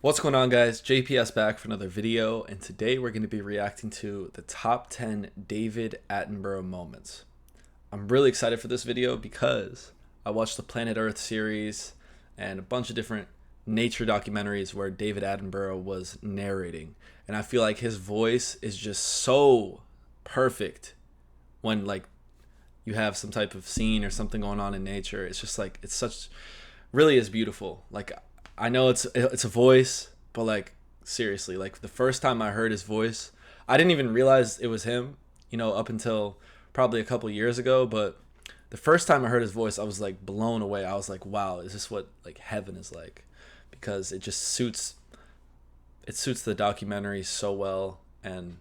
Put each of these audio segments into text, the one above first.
What's going on, guys? JPS back for another video, and today we're going to be reacting to the top 10 David Attenborough moments. I'm really excited for this video because I watched the Planet Earth series and a bunch of different nature documentaries where David Attenborough was narrating, and I feel like his voice is just so perfect when you have some type of scene or something going on in nature. It's just like really is beautiful. I know it's a voice, but seriously, the first time I heard his voice, I didn't even realize it was him, up until probably a couple years ago. But the first time I heard his voice, I was blown away. I was like, wow, is this what heaven is like? Because it suits the documentary so well, and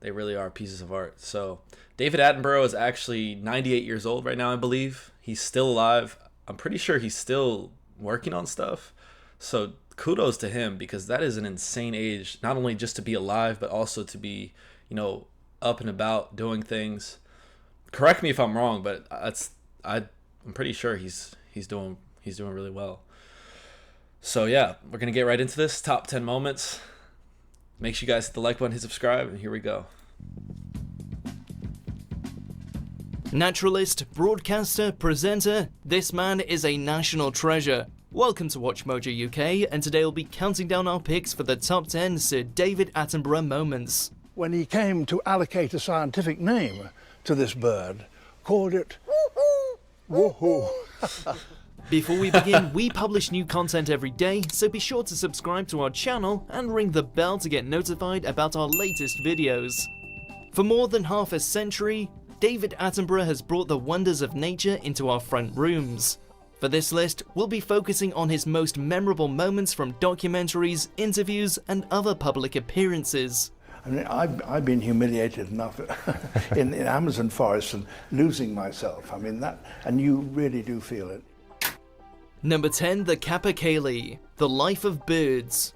they really are pieces of art. So David Attenborough is actually 98 years old right now, I believe. He's still alive. I'm pretty sure he's still working on stuff, so kudos to him, because that is an insane age, not only just to be alive but also to be up and about doing things. Correct me if I'm wrong, but I'm pretty sure he's doing really well. So yeah, we're gonna get right into this top 10 moments. Make sure you guys hit the like button, hit subscribe, and here we go. Naturalist, broadcaster, presenter, this man is a national treasure. Welcome to Watch Mojo UK, and today we'll be counting down our picks for the top 10 Sir David Attenborough moments. When he came to allocate a scientific name to this bird, called it woohoo. Before we begin, we publish new content every day, so be sure to subscribe to our channel and ring the bell to get notified about our latest videos. For more than half a century, David Attenborough has brought the wonders of nature into our front rooms. For this list, we'll be focusing on his most memorable moments from documentaries, interviews, and other public appearances. I mean, I've been humiliated enough in Amazon forest and losing myself. I mean, and you really do feel it. Number 10, The Capercaillie, The Life of Birds.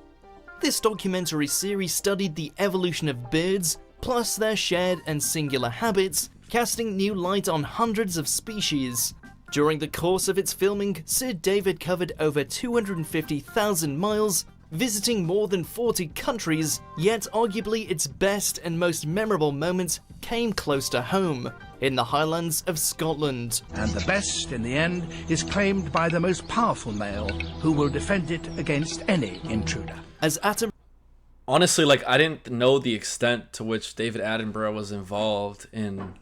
This documentary series studied the evolution of birds, plus their shared and singular habits, casting new light on hundreds of species. During the course of its filming, Sir David covered over 250,000 miles, visiting more than 40 countries, yet arguably its best and most memorable moments came close to home, in the Highlands of Scotland. And the best, in the end, is claimed by the most powerful male, who will defend it against any intruder. As Honestly, I didn't know the extent to which David Attenborough was involved in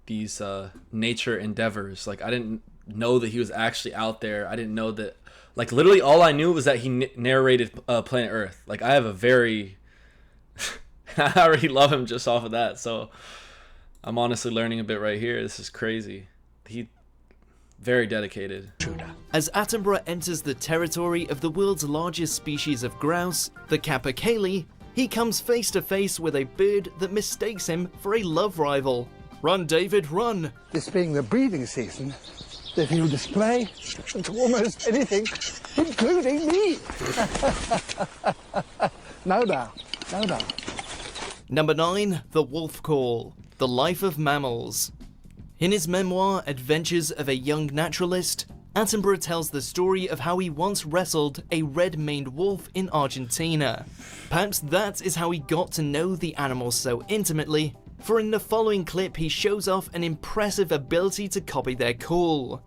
these nature endeavors. I didn't know that he was actually out there. I didn't know that, literally all I knew was that he narrated Planet Earth. I have a very I already love him just off of that, so I'm honestly learning a bit right here. This is crazy. He very dedicated. As Attenborough enters the territory of the world's largest species of grouse, the capercaillie, he comes face to face with a bird that mistakes him for a love rival. Run, David, run! This being the breeding season, they feel display to almost anything, including me. No doubt, no doubt. Number 9, The Wolf Call, The Life of Mammals. In his memoir, Adventures of a Young Naturalist, Attenborough tells the story of how he once wrestled a red-maned wolf in Argentina. Perhaps that is how he got to know the animal so intimately, for in the following clip he shows off an impressive ability to copy their call.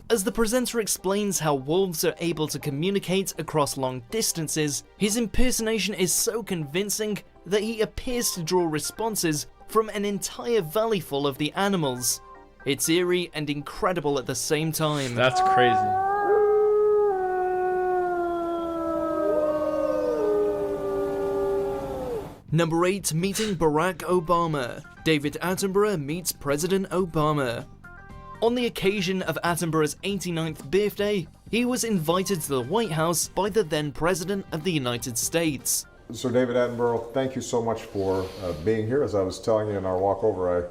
As the presenter explains how wolves are able to communicate across long distances, his impersonation is so convincing that he appears to draw responses from an entire valley full of the animals. It's eerie and incredible at the same time. That's crazy. Number 8, Meeting Barack Obama. David Attenborough meets President Obama. On the occasion of Attenborough's 89th birthday, he was invited to the White House by the then President of the United States. Sir David Attenborough, thank you so much for being here. As I was telling you in our walk over, I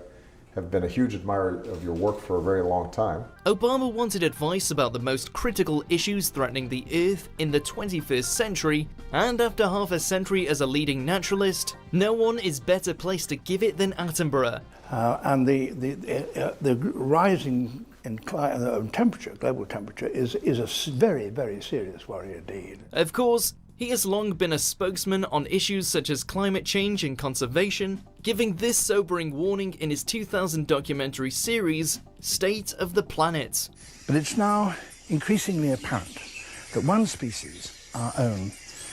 have been a huge admirer of your work for a very long time. Obama wanted advice about the most critical issues threatening the Earth in the 21st century, and after half a century as a leading naturalist, no one is better placed to give it than Attenborough. And the rising in temperature, global temperature, is a very, very serious worry indeed. Of course, he has long been a spokesman on issues such as climate change and conservation, giving this sobering warning in his 2000 documentary series, State of the Planet. But it's now increasingly apparent that one species, our own,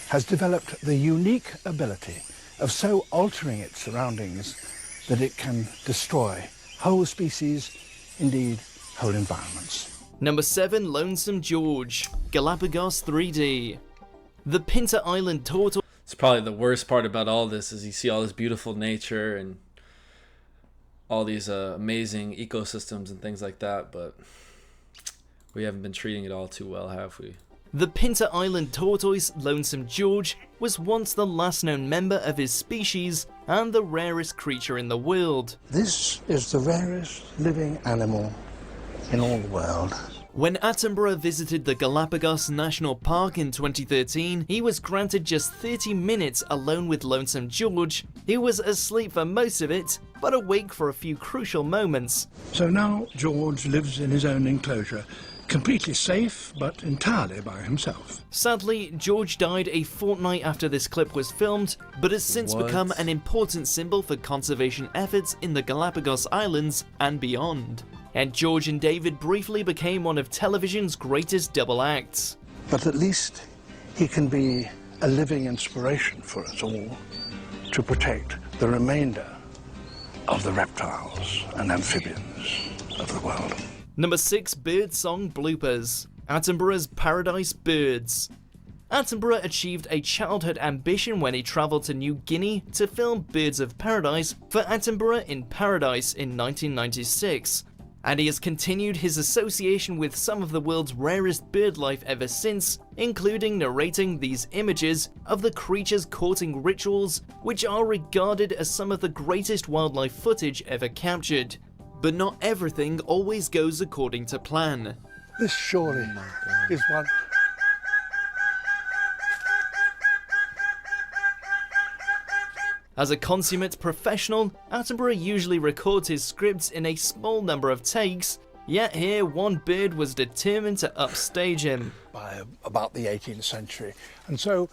has developed the unique ability of so altering its surroundings that it can destroy whole species, indeed whole environments. Number 7, Lonesome George, Galapagos 3D. The Pinta Island tortoise. It's probably the worst part about all this is you see all this beautiful nature and all these amazing ecosystems and things like that, but we haven't been treating it all too well, have we? The Pinta Island tortoise, Lonesome George, was once the last known member of his species and the rarest creature in the world. This is the rarest living animal in all the world. When Attenborough visited the Galapagos National Park in 2013, he was granted just 30 minutes alone with Lonesome George, who was asleep for most of it, but awake for a few crucial moments. So now George lives in his own enclosure, completely safe, but entirely by himself. Sadly, George died a fortnight after this clip was filmed, but has since become an important symbol for conservation efforts in the Galapagos Islands and beyond. And George and David briefly became one of television's greatest double acts. But at least he can be a living inspiration for us all to protect the remainder of the reptiles and amphibians of the world. Number 6, Birdsong Bloopers, Attenborough's Paradise Birds. Attenborough achieved a childhood ambition when he travelled to New Guinea to film Birds of Paradise for Attenborough in Paradise in 1996. And he has continued his association with some of the world's rarest bird life ever since, including narrating these images of the creatures' courting rituals, which are regarded as some of the greatest wildlife footage ever captured. But not everything always goes according to plan. This surely is one... As a consummate professional, Attenborough usually records his scripts in a small number of takes, yet here one bird was determined to upstage him. By about the 18th century. And so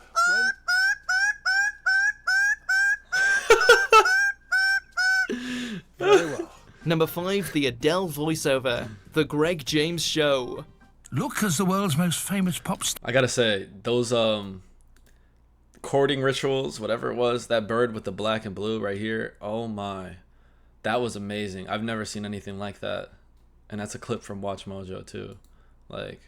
very well. Number 5, the Adele voiceover, The Greg James Show. Look as the world's most famous pop star. I gotta say, those courting rituals, whatever it was, that bird with the black and blue right here, oh my, that was amazing. I've never seen anything like that. And that's a clip from Watch Mojo too. Like,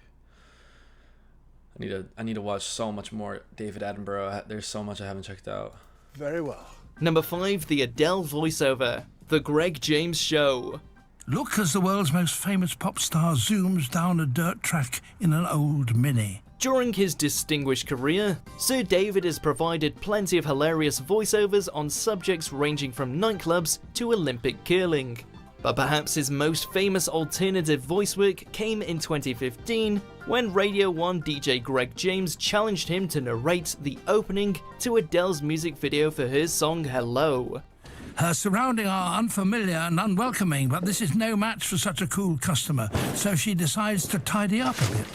I need to watch so much more David Attenborough. There's so much I haven't checked out. Very well. Number 5, the Adele voiceover, The Greg James Show. Look as the world's most famous pop star zooms down a dirt track in an old Mini. During his distinguished career, Sir David has provided plenty of hilarious voiceovers on subjects ranging from nightclubs to Olympic curling. But perhaps his most famous alternative voice work came in 2015 when Radio 1 DJ Greg James challenged him to narrate the opening to Adele's music video for her song Hello. Her surroundings are unfamiliar and unwelcoming, but this is no match for such a cool customer, so she decides to tidy up a bit.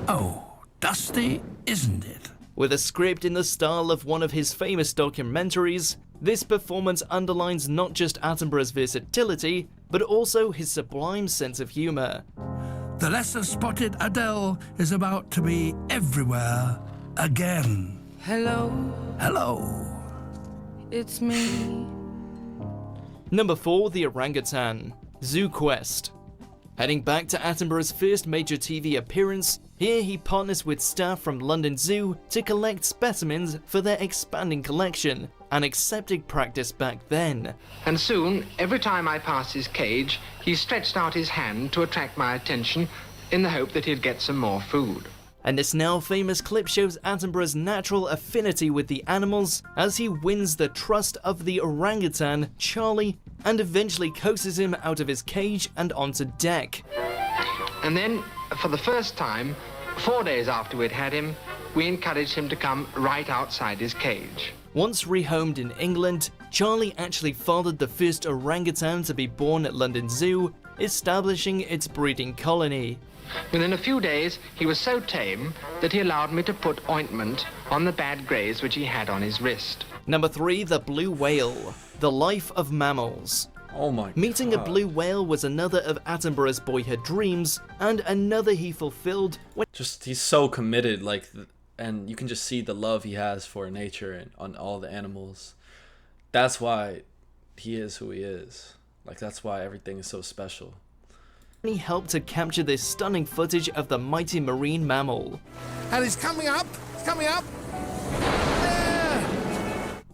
Oh, dusty, isn't it? With a script in the style of one of his famous documentaries, this performance underlines not just Attenborough's versatility, but also his sublime sense of humour. The lesser-spotted Adele is about to be everywhere again. Hello, Hello. it's me. Number 4, the Orangutan, Zoo Quest. Heading back to Attenborough's first major TV appearance, here he partners with staff from London Zoo to collect specimens for their expanding collection, an accepted practice back then. And soon, every time I passed his cage, he stretched out his hand to attract my attention in the hope that he'd get some more food. And this now famous clip shows Attenborough's natural affinity with the animals as he wins the trust of the orangutan, Charlie, and eventually coaxes him out of his cage and onto deck. And then, for the first time, 4 days after we'd had him, we encouraged him to come right outside his cage. Once rehomed in England, Charlie actually fathered the first orangutan to be born at London Zoo, establishing its breeding colony. Within a few days, he was so tame that he allowed me to put ointment on the bad graze which he had on his wrist. Number 3, the blue whale, the life of mammals. Oh my God. Meeting a blue whale was another of Attenborough's boyhood dreams, and another he fulfilled when He's so committed, like, and you can just see the love he has for nature and on all the animals. That's why he is who he is. Like, that's why everything is so special. he helped to capture this stunning footage of the mighty marine mammal. And it's coming up! It's coming up!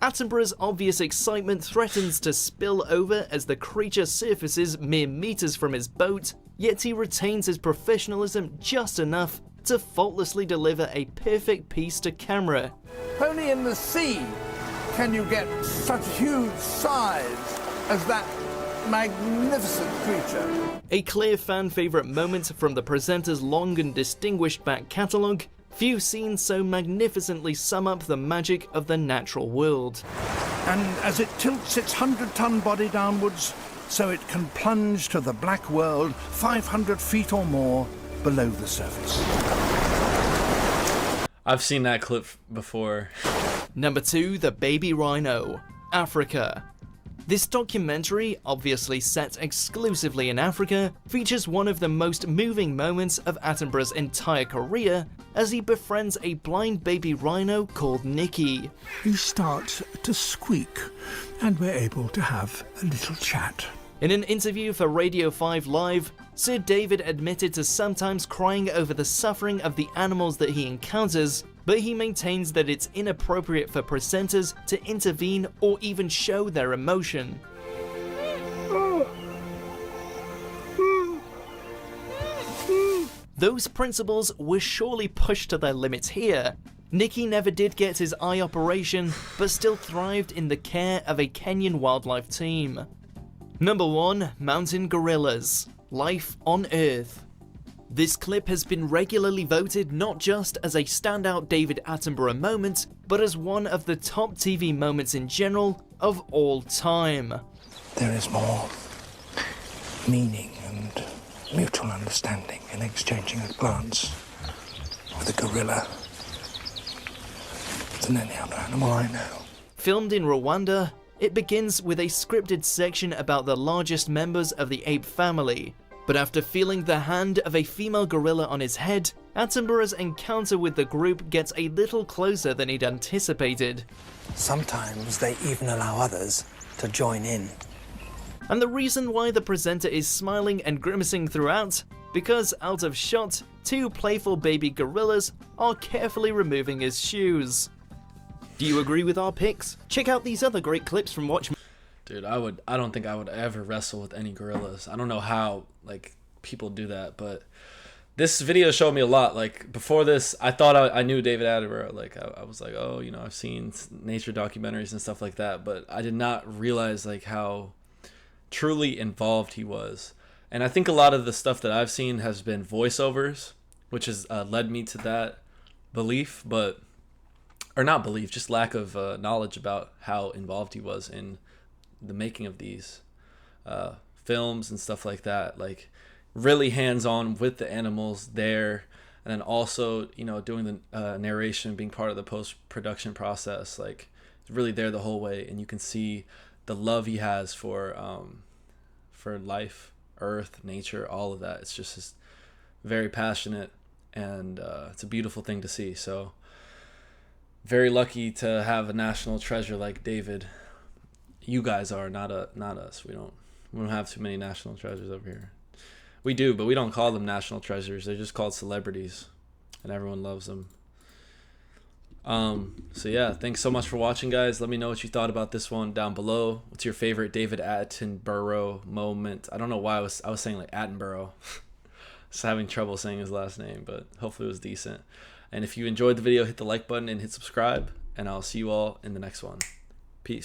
Attenborough's obvious excitement threatens to spill over as the creature surfaces mere meters from his boat, yet he retains his professionalism just enough to faultlessly deliver a perfect piece to camera. Only in the sea can you get such huge size as that magnificent creature. A clear fan favourite moment from the presenter's long and distinguished back catalogue, few scenes so magnificently sum up the magic of the natural world. And as it tilts its 100-ton body downwards, so it can plunge to the black world 500 feet or more below the surface. I've seen that clip before. Number 2, the baby rhino, Africa. This documentary, obviously set exclusively in Africa, features one of the most moving moments of Attenborough's entire career as he befriends a blind baby rhino called Nicky. He starts to squeak, and we're able to have a little chat. In an interview for Radio 5 Live, Sir David admitted to sometimes crying over the suffering of the animals that he encounters, but he maintains that it's inappropriate for presenters to intervene or even show their emotion. Those principles were surely pushed to their limits here. Nicky never did get his eye operation, but still thrived in the care of a Kenyan wildlife team. Number 1, mountain gorillas, life on Earth. This clip has been regularly voted not just as a standout David Attenborough moment, but as one of the top TV moments in general of all time. There is more meaning and mutual understanding in exchanging a glance with a gorilla than any other animal I know. Filmed in Rwanda, it begins with a scripted section about the largest members of the ape family. But after feeling the hand of a female gorilla on his head, Attenborough's encounter with the group gets a little closer than he'd anticipated. Sometimes they even allow others to join in. And the reason why the presenter is smiling and grimacing throughout, because out of shot, 2 playful baby gorillas are carefully removing his shoes. Do you agree with our picks? Check out these other great clips from Watch. Dude, I don't think I would ever wrestle with any gorillas. I don't know how, like, people do that, but this video showed me a lot. Like, before this, I thought I knew David Attenborough. Like, I was like, oh, you know, I've seen nature documentaries and stuff like that, but I did not realize, like, how truly involved he was. And I think a lot of the stuff that I've seen has been voiceovers, which has led me to that belief, or not belief, just lack of knowledge about how involved he was in the making of these films and stuff like that. Like, really hands-on with the animals there, and then also, you know, doing the narration, being part of the post-production process. Like, really there the whole way, and you can see the love he has for life, earth, nature, all of that. It's just very passionate, and it's a beautiful thing to see. So very lucky to have a national treasure like David. You guys are, not us. We don't have too many national treasures over here. We do, but we don't call them national treasures. They're just called celebrities, and everyone loves them. So yeah, thanks so much for watching, guys. Let me know what you thought about this one down below. What's your favorite David Attenborough moment? I don't know why I was saying like Attenborough. I was having trouble saying his last name, but hopefully it was decent. And if you enjoyed the video, hit the like button and hit subscribe, and I'll see you all in the next one. Peace.